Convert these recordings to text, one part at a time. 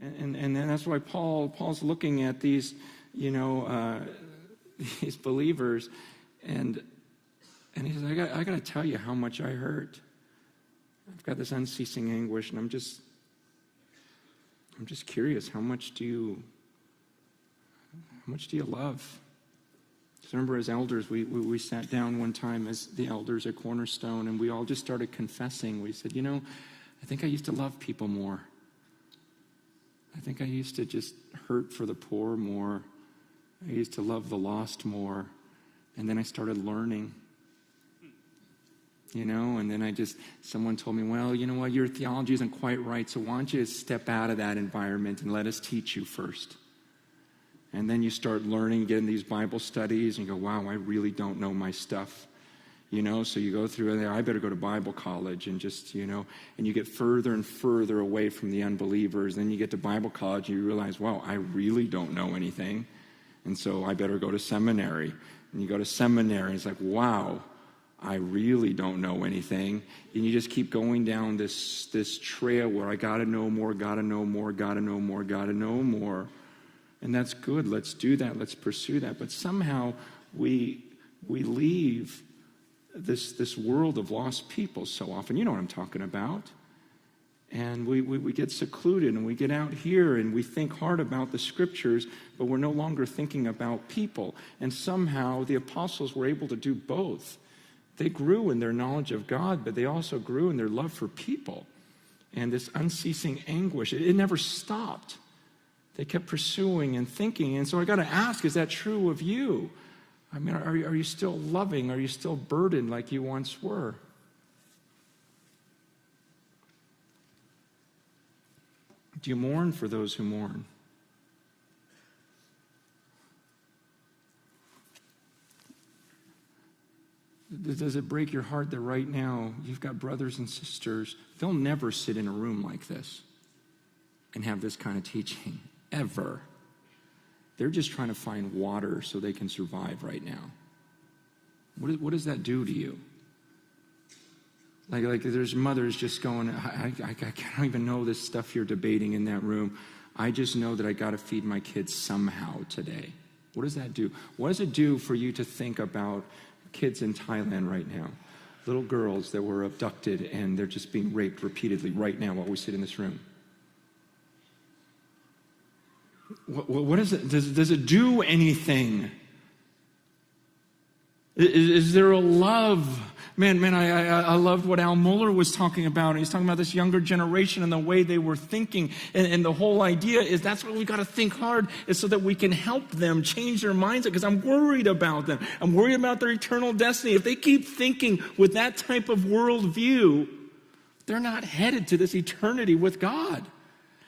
And that's why Paul's looking at these, these believers, and he says, I got to tell you how much I hurt. I've got this unceasing anguish, and I'm just curious, how much do you love? So remember, as elders, we sat down one time as the elders at Cornerstone, and we all just started confessing. We said, I think I used to love people more. I think I used to just hurt for the poor more. I used to love the lost more. And then I started learning. And then someone told me, well, you know what, your theology isn't quite right, so why don't you step out of that environment and let us teach you first. And then you start learning, get in these Bible studies, and you go, wow, I really don't know my stuff. So you go through there, I better go to Bible college, and and you get further and further away from the unbelievers. Then you get to Bible college, and you realize, wow, I really don't know anything. And so I better go to seminary. And you go to seminary, and it's like, wow, I really don't know anything. And you just keep going down this trail where I got to know more, got to know more, got to know more, got to know more. And that's good. Let's do that. Let's pursue that. But somehow we leave this world of lost people so often. You know what I'm talking about. And we get secluded, and we get out here, and we think hard about the scriptures, but we're no longer thinking about people. And somehow the apostles were able to do both. They grew in their knowledge of God, but they also grew in their love for people. And this unceasing anguish, it never stopped. They kept pursuing and thinking. And so I got to ask, is that true of you? I mean, are you still loving? Are you still burdened like you once were? Do you mourn for those who mourn? Does it break your heart that right now you've got brothers and sisters, they'll never sit in a room like this and have this kind of teaching, ever. They're just trying to find water so they can survive right now. What does that do to you? Like there's mothers just going, I don't even know this stuff you're debating in that room. I just know that I got to feed my kids somehow today. What does that do? What does it do for you to think about kids in Thailand right now? Little girls that were abducted and they're just being raped repeatedly right now while we sit in this room. What is it? Does it do anything? Is there a love? Man, I loved what Al Mohler was talking about. He's talking about this younger generation and the way they were thinking. And the whole idea is that's why we got to think hard, is so that we can help them change their mindset, because I'm worried about them. I'm worried about their eternal destiny. If they keep thinking with that type of worldview, they're not headed to this eternity with God.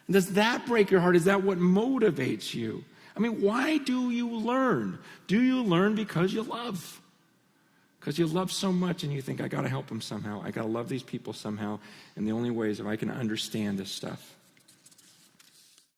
And does that break your heart? Is that what motivates you? I mean, why do you learn? Do you learn because you love? Because you love so much and you think, I got to help them somehow. I got to love these people somehow. And the only way is if I can understand this stuff.